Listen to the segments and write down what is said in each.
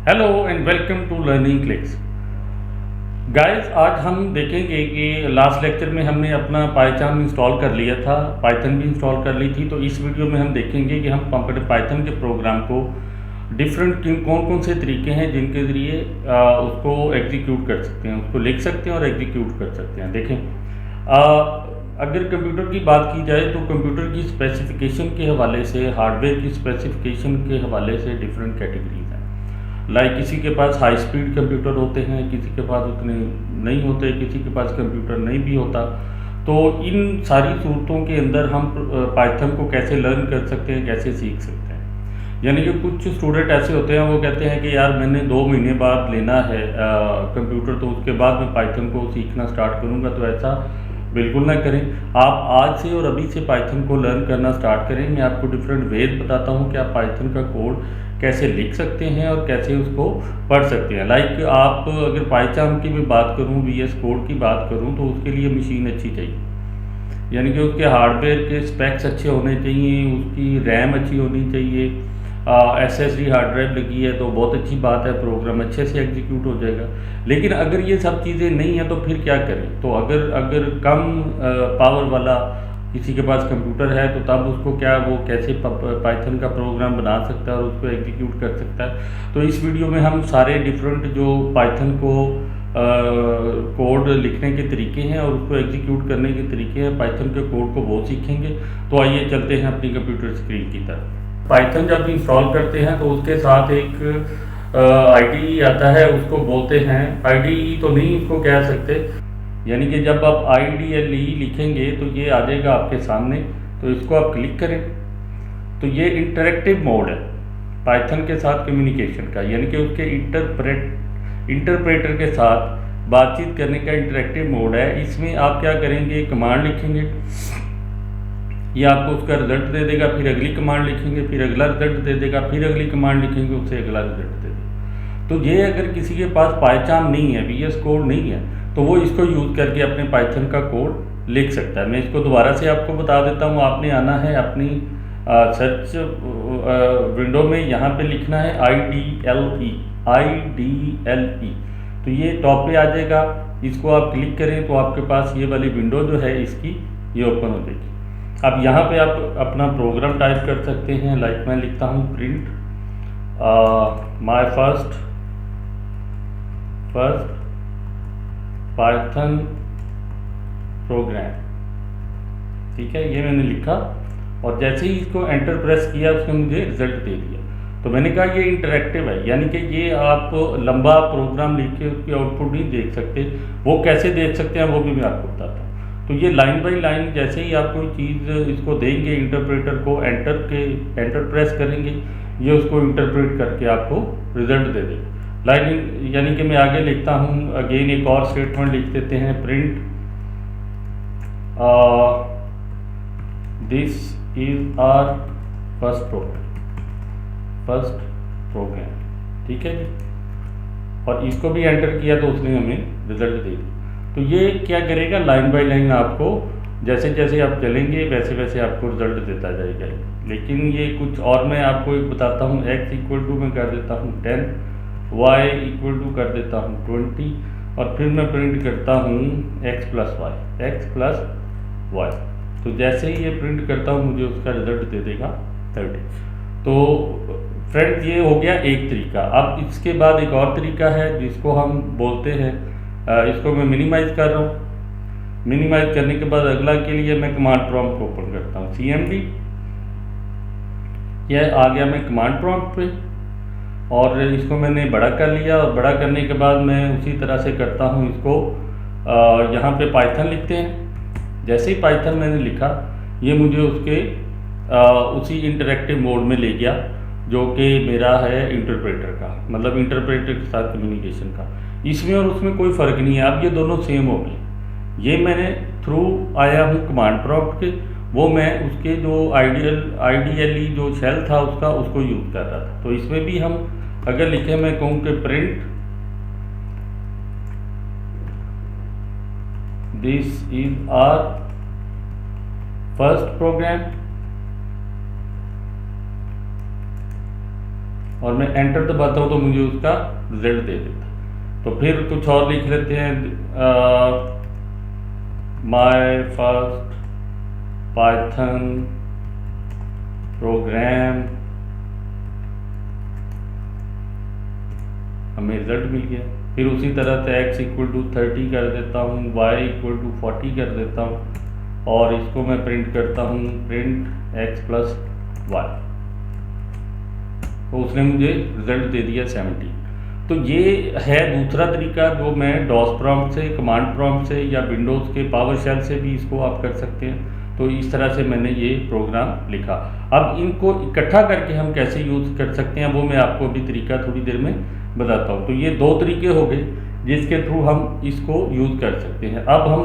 Hello and welcome to Learning Clicks. Guys, आज हम देखेंगे कि लास्ट लेक्चर में हमने अपना पाइथन इंस्टॉल कर लिया था, पाइथन भी इंस्टॉल कर ली थी। तो इस वीडियो में हम देखेंगे कि हम पाइथन के प्रोग्राम को डिफरेंट कौन कौन से तरीके हैं जिनके ज़रिए उसको एग्जीक्यूट कर सकते हैं, उसको लिख सकते हैं और एग्जीक्यूट कर सकते हैं। देखें, अगर कंप्यूटर की बात की जाए तो कंप्यूटर की स्पेसिफिकेशन के हवाले से, हार्डवेयर की स्पेसिफिकेशन के हवाले से डिफरेंट कैटेगरीज हैं। लाइक किसी के पास हाई स्पीड कंप्यूटर होते हैं, किसी के पास उतने नहीं होते, किसी के पास कंप्यूटर नहीं भी होता। तो इन सारी सूरतों के अंदर हम पाइथन को कैसे लर्न कर सकते हैं, कैसे सीख सकते हैं। यानी कि कुछ स्टूडेंट ऐसे होते हैं, वो कहते हैं कि यार मैंने 2 महीने बाद लेना है कंप्यूटर, तो उसके बाद मैं पाइथन को सीखना स्टार्ट करूँगा। तो ऐसा बिल्कुल ना करें। आप आज से और अभी से पाइथन को लर्न करना स्टार्ट करें। मैं आपको डिफरेंट वेज बताता हूँ कि आप पाइथन का कोड कैसे लिख सकते हैं और कैसे उसको पढ़ सकते हैं। लाइक आप अगर पाइथन की मैं बात करूँ, VS कोड की बात करूँ, तो उसके लिए मशीन अच्छी चाहिए। यानी कि उसके हार्डवेयर के स्पेक्स अच्छे होने चाहिए, उसकी रैम अच्छी होनी चाहिए, SSD हार्ड ड्राइव लगी है तो बहुत अच्छी बात है, प्रोग्राम अच्छे से एग्जीक्यूट हो जाएगा। लेकिन अगर ये सब चीज़ें नहीं हैं तो फिर क्या करें। तो अगर अगर कम पावर वाला किसी के पास कंप्यूटर है तो तब उसको क्या, वो कैसे पाइथन का प्रोग्राम बना सकता है और उसको एग्जीक्यूट कर सकता है। तो इस वीडियो में हम सारे डिफरेंट जो पाइथन को कोड लिखने के तरीके हैं और उसको एग्जीक्यूट करने के तरीके हैं, पाइथन के कोड को वो सीखेंगे। तो आइए चलते हैं अपनी कंप्यूटर स्क्रीन की तरफ। पाइथन जब इंस्टॉल करते हैं तो उसके साथ एक IDE आता है, उसको बोलते हैं, IDE तो नहीं उसको कह सकते। यानी कि जब आप IDLE लिखेंगे तो ये आ जाएगा आपके सामने, तो इसको आप क्लिक करें तो ये इंटरेक्टिव मोड है पाइथन के साथ कम्युनिकेशन का। यानी कि उसके इंटरप्रेटर के साथ बातचीत करने का इंटरेक्टिव मोड है। इसमें आप क्या करेंगे, कमांड लिखेंगे, ये आपको उसका रिजल्ट दे देगा, फिर अगली कमांड लिखेंगे, फिर अगला रिजल्ट दे देगा, फिर अगली कमांड लिखेंगे, उससे अगला रिजल्ट दे देगा। तो ये अगर किसी के पास पाइथन नहीं है, VS कोड नहीं है, तो वो इसको यूज़ करके अपने पाइथन का कोड लिख सकता है। मैं इसको दोबारा से आपको बता देता हूँ। आपने आना है अपनी सर्च विंडो में, यहाँ पे लिखना है IDLE। तो ये टॉप पे आ जाएगा, इसको आप क्लिक करें तो आपके पास ये वाली विंडो जो है इसकी ये ओपन हो जाएगी। अब यहाँ पे आप अपना प्रोग्राम टाइप कर सकते हैं। लाइक मैं लिखता हूँ print my first Python programme. ठीक है, ये मैंने लिखा और जैसे ही इसको एंटर प्रेस किया उसने मुझे रिजल्ट दे दिया। तो मैंने कहा ये इंटरेक्टिव है, यानी कि ये आप लंबा प्रोग्राम लिख के उसकी आउटपुट नहीं देख सकते। वो कैसे देख सकते हैं वो भी मैं आपको बताता हूँ। तो ये लाइन बाय लाइन जैसे ही आप कोई चीज़ इसको देंगे, इंटरप्रेटर को एंटर प्रेस करेंगे, ये उसको इंटरप्रेट करके आपको रिजल्ट दे देगा। लाइन यानी कि मैं आगे लिखता हूँ, अगेन एक और स्टेटमेंट लिख देते हैं, print this is our first program. ठीक है जी, और इसको भी एंटर किया तो उसने हमें रिजल्ट दे दिया। तो ये क्या करेगा, लाइन बाय लाइन आपको जैसे जैसे आप चलेंगे वैसे वैसे आपको रिजल्ट देता जाएगा। लेकिन ये कुछ और मैं आपको एक बताता हूँ, x इक्वल टू मैं कर देता हूँ 10, y इक्वल टू कर देता हूँ 20, और फिर मैं प्रिंट करता हूँ x प्लस वाई। तो जैसे ही ये प्रिंट करता हूँ मुझे उसका रिजल्ट दे देगा 30। तो फ्रेंड्स, ये हो गया एक तरीका। अब इसके बाद एक और तरीका है जिसको हम बोलते हैं, इसको मैं मिनिमाइज़ कर रहा हूँ। मिनिमाइज़ करने के बाद अगला के लिए मैं कमांड प्रॉम्प्ट को ओपन करता हूँ, CMD। यह आ गया मैं कमांड प्रॉम्प्ट पे, और इसको मैंने बड़ा कर लिया। और बड़ा करने के बाद मैं उसी तरह से करता हूँ इसको, यहाँ पे पाइथन लिखते हैं। जैसे ही पाइथन मैंने लिखा, ये मुझे उसके उसी इंटरेक्टिव मोड में ले गया जो कि मेरा है इंटरप्रेटर का, मतलब इंटरप्रेटर के साथ कम्युनिकेशन का। इसमें और उसमें कोई फ़र्क नहीं है, अब ये दोनों सेम हो गए। ये मैंने थ्रू आया हूँ कमांड प्रॉम्प्ट के, वो मैं उसके जो IDLE जो शेल था उसको यूज़ कर रहा था। तो इसमें भी हम अगर लिखें, मैं कहूँ कि print this is our first program, और मैं एंटर दबाता हूँ तो मुझे उसका रिजल्ट दे देता। तो फिर कुछ और लिख लेते हैं, माय फर्स्ट पाइथन प्रोग्राम, हमें रिजल्ट मिल गया। फिर उसी तरह से x = 30 कर देता हूँ, y = 40 कर देता हूँ और इसको मैं प्रिंट करता हूँ, प्रिंट x + y। तो उसने मुझे रिजल्ट दे दिया 70। तो ये है दूसरा तरीका जो मैं डॉस प्रॉम्प्ट से, कमांड प्रॉम्प्ट से या विंडोज़ के पावर शेल से भी इसको आप कर सकते हैं। तो इस तरह से मैंने ये प्रोग्राम लिखा। अब इनको इकट्ठा करके हम कैसे यूज़ कर सकते हैं वो मैं आपको अभी तरीका थोड़ी देर में बताता हूँ। तो ये 2 तरीके हो गए जिसके थ्रू हम इसको यूज़ कर सकते हैं। अब हम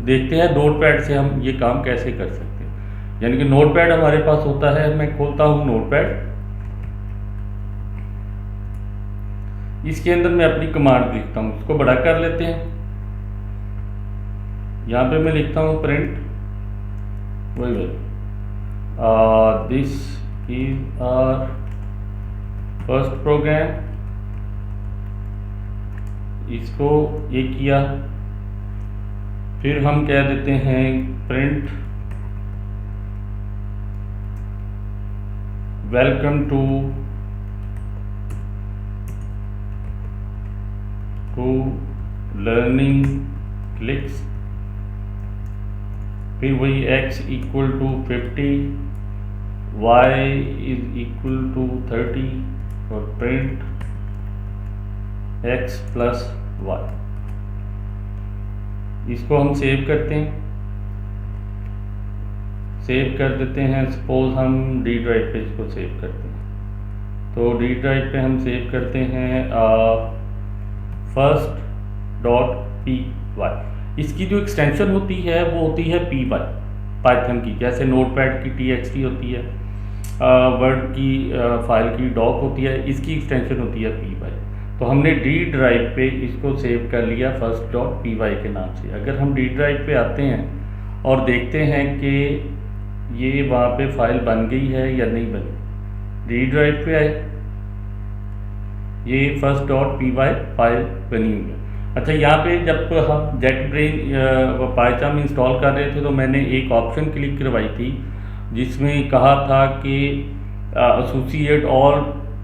देखते हैं नोटपैड से हम ये काम कैसे कर सकते हैं। यानी कि नोटपैड हमारे पास होता है, मैं खोलता हूँ नोटपैड, इसके अंदर मैं अपनी कमांड लिखता हूँ, इसको बड़ा कर लेते हैं। यहाँ पे मैं लिखता हूँ print this is our first program, इसको ये किया। फिर हम कह देते हैं print welcome to Learning Clicks. फिर वही x = 50, y = 30 और प्रिंट x + y। इसको हम सेव करते हैं, सेव कर देते हैं। सपोज हम डी ड्राइव पे इसको सेव करते हैं। तो डी ड्राइव पे हम सेव करते हैं first.py। इसकी जो एक्सटेंशन होती है वो होती है py, पाइथन की। जैसे नोटपैड की txt होती है, वर्ड की फाइल की डॉक होती है, इसकी एक्सटेंशन होती है py। तो हमने डी ड्राइव पे इसको सेव कर लिया first.py के नाम से। अगर हम डी ड्राइव पे आते हैं और देखते हैं कि ये वहाँ पे फाइल बन गई है या नहीं बनी, डी ड्राइव पे आए, ये first.py फाइल बनी हुई है। अच्छा, यहाँ पे जब हम JetBrains पाइथन इंस्टॉल कर रहे थे तो मैंने एक ऑप्शन क्लिक करवाई थी जिसमें कहा था कि associate all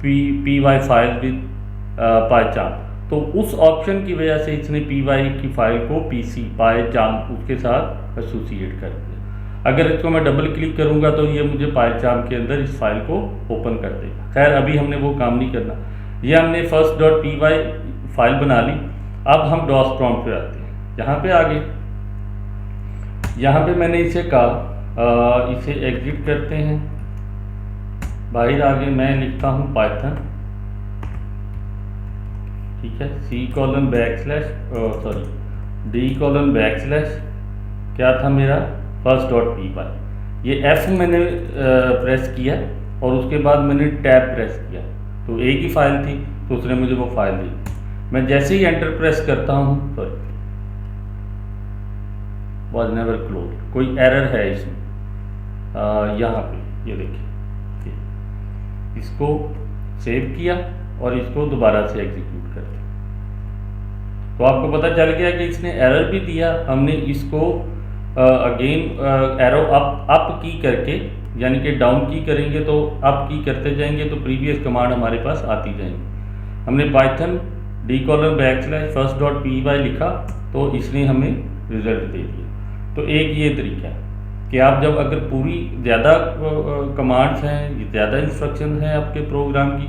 py file with Python. तो उस ऑप्शन की वजह से इसने py की फाइल को पाइथन उसके साथ एसोसिएट कर दिया। अगर इसको मैं डबल क्लिक करूँगा तो ये मुझे पाइथन के अंदर इस फाइल को ओपन कर देगा। खैर अभी हमने वो काम नहीं करना। ये हमने first.py फाइल बना ली। अब हम डॉस प्रॉम्प्ट पे आते हैं। यहाँ पे आगे, यहाँ पे मैंने इसे कहा इसे एग्जिट करते हैं, बाहर आगे मैं लिखता हूँ पाइथन, ठीक है, D:\, क्या था मेरा first.py। ये F मैंने प्रेस किया और उसके बाद मैंने टैब प्रेस किया, तो एक ही फाइल थी तो उसने मुझे वो फाइल दी। मैं जैसे ही एंटर प्रेस करता हूँ, वॉज नेवर क्लोज, कोई एरर है इसमें। यहाँ पे ये देखिए, इसको सेव किया और इसको दोबारा से एग्जीक्यूट कर दिया तो आपको पता चल गया कि इसने एरर भी दिया। हमने इसको अगेन एरो अप की करके, यानी कि डाउन की करेंगे तो अप की करते जाएंगे तो प्रीवियस कमांड हमारे पास आती जाएंगी। हमने पाइथन D:\, first.py लिखा तो इसने हमें रिजल्ट दे दिया। तो एक ये तरीका है कि आप जब अगर पूरी ज़्यादा कमांड्स हैं, ज़्यादा इंस्ट्रक्शन हैं आपके प्रोग्राम की,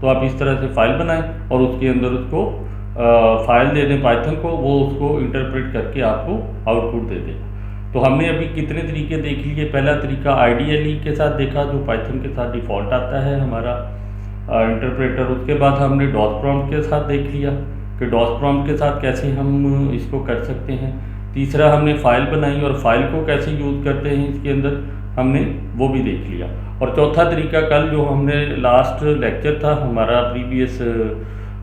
तो आप इस तरह से फाइल बनाएं और उसके अंदर उसको फाइल दे दें पाइथन को, वो उसको इंटरप्रेट करके आपको आउटपुट दे देगा। तो हमने अभी कितने तरीके देख लिए। पहला तरीका IDLE के साथ देखा जो पाइथन के साथ डिफ़ॉल्ट आता है हमारा इंटरप्रेटर। उसके बाद हमने डॉस प्रॉम्प्ट के साथ देख लिया कि डॉस प्रॉम्प्ट के साथ कैसे हम इसको कर सकते हैं। तीसरा हमने फाइल बनाई और फाइल को कैसे यूज़ करते हैं इसके अंदर, हमने वो भी देख लिया। और चौथा तरीका कल जो हमने लास्ट लेक्चर था हमारा प्रीवियस,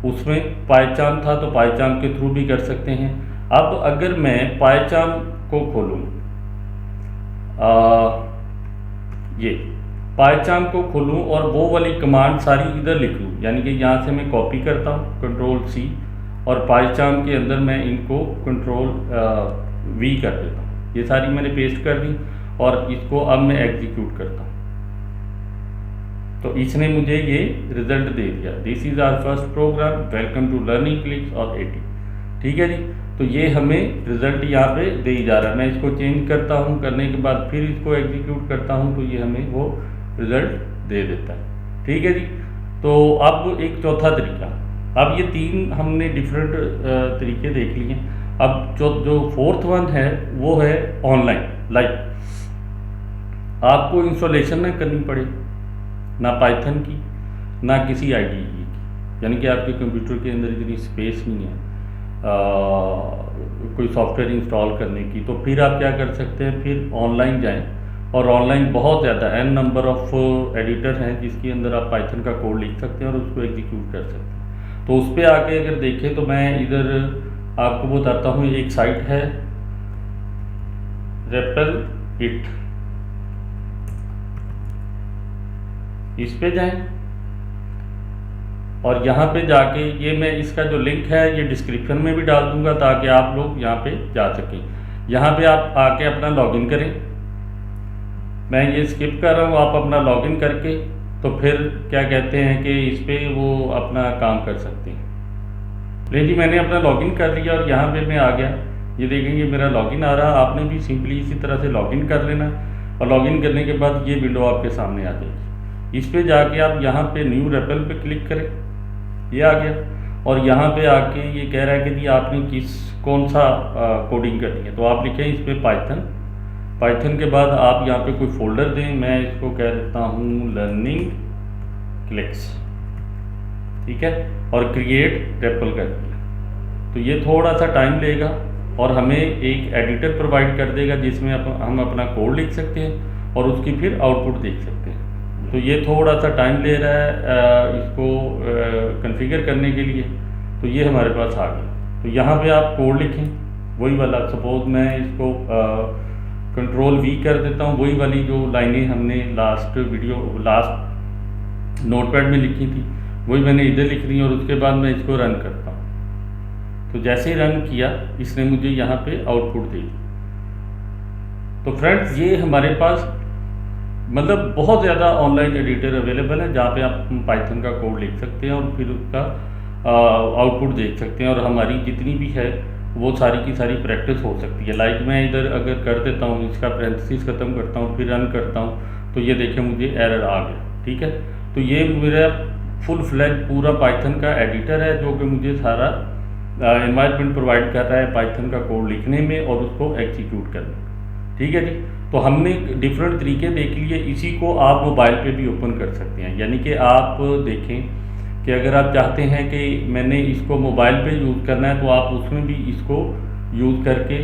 उसमें पाइथन था, तो पाइथन के थ्रू भी कर सकते हैं। अब अगर मैं पाइथन को खोलूँ, ये पाइथन को खोलूँ और वो वाली कमांड सारी इधर लिख लूँ, यानी कि यहाँ से मैं कॉपी करता हूँ Ctrl+C और पाइचार्म के अंदर मैं इनको Ctrl+V कर देता हूँ। ये सारी मैंने पेस्ट कर दी और इसको अब मैं एग्जीक्यूट करता हूँ। तो इसने मुझे ये रिजल्ट दे दिया, this is our first program, welcome to Learning Clicks और 80। ठीक है जी। तो ये हमें रिजल्ट यहाँ पे दे ही जा रहा है। मैं इसको चेंज करता हूँ, करने के बाद फिर इसको एग्जीक्यूट करता हूँ तो ये हमें वो रिजल्ट दे देता है। ठीक है जी। तो अब एक चौथा तरीका, अब ये 3 हमने डिफरेंट तरीके देख लिए। अब जो फोर्थ वन है वो है ऑनलाइन लाइव। आपको इंस्टॉलेशन ना करनी पड़े, ना पाइथन की ना किसी IDE की, यानी कि आपके कंप्यूटर के अंदर इतनी स्पेस नहीं है कोई सॉफ्टवेयर इंस्टॉल करने की। तो फिर आप क्या कर सकते हैं, फिर ऑनलाइन जाएं और ऑनलाइन बहुत ज़्यादा n नंबर ऑफ एडिटर हैं जिसके अंदर आप पाइथन का कोड लिख सकते हैं और उसको एग्जीक्यूट कर सकते हैं। तो उस पर आके अगर देखें तो मैं इधर आपको बताता हूँ, एक साइट है REPL-IT, इस पे जाएं और यहाँ पे जाके ये मैं इसका जो लिंक है ये डिस्क्रिप्शन में भी डाल दूंगा ताकि आप लोग यहाँ पे जा सकें। यहाँ पे आप आके अपना लॉगिन करें, मैं ये स्किप कर रहा हूँ, आप अपना लॉगिन करके तो फिर क्या कहते हैं कि इस पे वो अपना काम कर सकते हैं। ले जी, मैंने अपना लॉगिन कर लिया और यहाँ पे मैं आ गया। ये देखेंगे मेरा लॉगिन आ रहा। आपने भी सिंपली इसी तरह से लॉगिन कर लेना और लॉगिन करने के बाद ये विंडो आपके सामने आ जाएगी। इस पे जाके आप यहाँ पे न्यू रेपल पे क्लिक करें, ये आ गया और यहाँ पे आके ये कह रहा है कि जी आपने कौन सा कोडिंग करनी है। तो आप लिखें इस पे पाइथन के बाद आप यहाँ पे कोई फोल्डर दें। मैं इसको कह देता हूँ लर्निंग क्लिक्स, ठीक है, और क्रिएट रेपल कर दिया। तो ये थोड़ा सा टाइम लेगा और हमें एक एडिटर प्रोवाइड कर देगा जिसमें हम अपना कोड लिख सकते हैं और उसकी फिर आउटपुट देख सकते हैं। तो ये थोड़ा सा टाइम ले रहा है इसको कॉन्फ़िगर करने के लिए। तो ये हमारे पास आ गया। तो यहाँ पे आप कोड लिखें वही वाला, सपोज मैं इसको Ctrl+V कर देता हूँ, वही वाली जो लाइनें हमने लास्ट नोटपैड में लिखी थी वही मैंने इधर लिख दी और उसके बाद मैं इसको रन करता हूँ। तो जैसे ही रन किया इसने मुझे यहाँ पे आउटपुट दे दी। तो फ्रेंड्स, ये हमारे पास मतलब बहुत ज़्यादा ऑनलाइन एडिटर अवेलेबल है जहाँ पे आप पाइथन का कोड लिख सकते हैं और फिर उसका आउटपुट देख सकते हैं और हमारी जितनी भी है वो सारी की सारी प्रैक्टिस हो सकती है। लाइक मैं इधर अगर कर देता हूँ, इसका पैरेंथेसिस ख़त्म करता हूँ, फिर रन करता हूँ तो ये देखें मुझे एरर आ गया। ठीक है, तो ये मेरा फुल फ्लैज पूरा पाइथन का एडिटर है जो कि मुझे सारा एनवायरनमेंट प्रोवाइड कर रहा है पाइथन का कोड लिखने में और उसको एग्जीक्यूट करने में। ठीक है जी। तो हमने डिफरेंट तरीके देख लिए, इसी को आप मोबाइल पे भी ओपन कर सकते हैं। यानी कि आप देखें कि अगर आप चाहते हैं कि मैंने इसको मोबाइल पे यूज़ करना है तो आप उसमें भी इसको यूज़ करके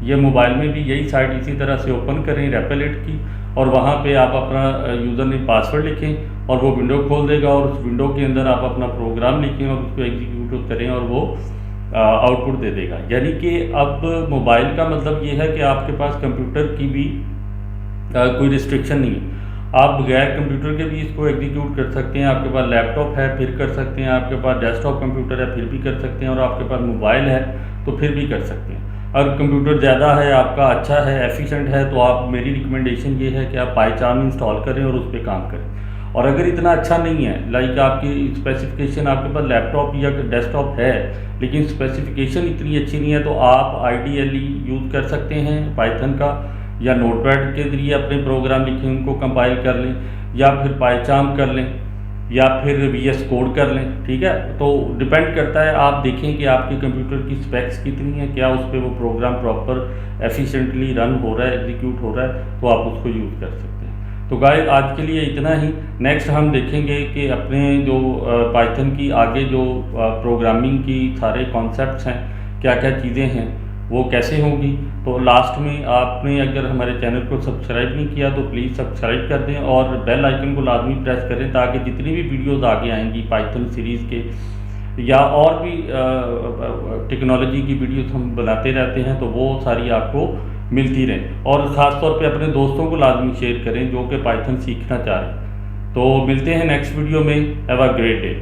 ये मोबाइल में भी यही साइट इसी तरह से ओपन करें REPL-IT की और वहाँ पे आप अपना यूज़र नेम पासवर्ड लिखें और वो विंडो खोल देगा और उस विंडो के अंदर आप अपना प्रोग्राम लिखें और उसको एग्जीक्यूट करें और वो आउटपुट दे देगा। यानी कि अब मोबाइल का मतलब ये है कि आपके पास कंप्यूटर की भी कोई रिस्ट्रिक्शन नहीं है। आप बगैर कंप्यूटर के भी इसको एग्जीक्यूट कर सकते हैं। आपके पास लैपटॉप है फिर कर सकते हैं, आपके पास डेस्कटॉप कंप्यूटर है फिर भी कर सकते हैं और आपके पास मोबाइल है तो फिर भी कर सकते हैं। अगर कंप्यूटर ज़्यादा है, आपका अच्छा है, एफिशिएंट है, तो आप मेरी रिकमेंडेशन ये है कि आप पाइचार्म इंस्टॉल करें और उस पर काम करें। और अगर इतना अच्छा नहीं है, लाइक आपकी स्पेसिफिकेशन, आपके पास लैपटॉप या डेस्कटॉप है लेकिन स्पेसिफिकेशन इतनी अच्छी नहीं है, तो आप आइडियली यूज़ कर सकते हैं पाइथन का या नोटपैड के जरिए अपने प्रोग्राम लिखें, उनको कंपाइल कर लें या फिर पाइचार्म कर लें या फिर VS कोड कर लें। ठीक है, तो डिपेंड करता है, आप देखें कि आपके कंप्यूटर की स्पेक्स कितनी है, क्या उस पर वो प्रोग्राम प्रॉपर एफिशिएंटली रन हो रहा है, एग्जीक्यूट हो रहा है, तो आप उसको यूज़ कर सकते हैं। तो गाइस, आज के लिए इतना ही। नेक्स्ट हम देखेंगे कि अपने जो पाइथन की आगे जो प्रोग्रामिंग की सारे कॉन्सेप्ट्स हैं, क्या क्या चीज़ें हैं, वो कैसे होगी। तो लास्ट में आपने अगर हमारे चैनल को सब्सक्राइब नहीं किया तो प्लीज़ सब्सक्राइब कर दें और बेल आइकन को लाजमी प्रेस करें ताकि जितनी भी वीडियोस आगे आएंगी पाइथन सीरीज़ के या और भी टेक्नोलॉजी की वीडियोस हम बनाते रहते हैं तो वो सारी आपको मिलती रहें। और ख़ास तौर पे अपने दोस्तों को लाजमी शेयर करें जो कि पाइथन सीखना चाह रहे हैं। तो मिलते हैं नेक्स्ट वीडियो में। Have a great day.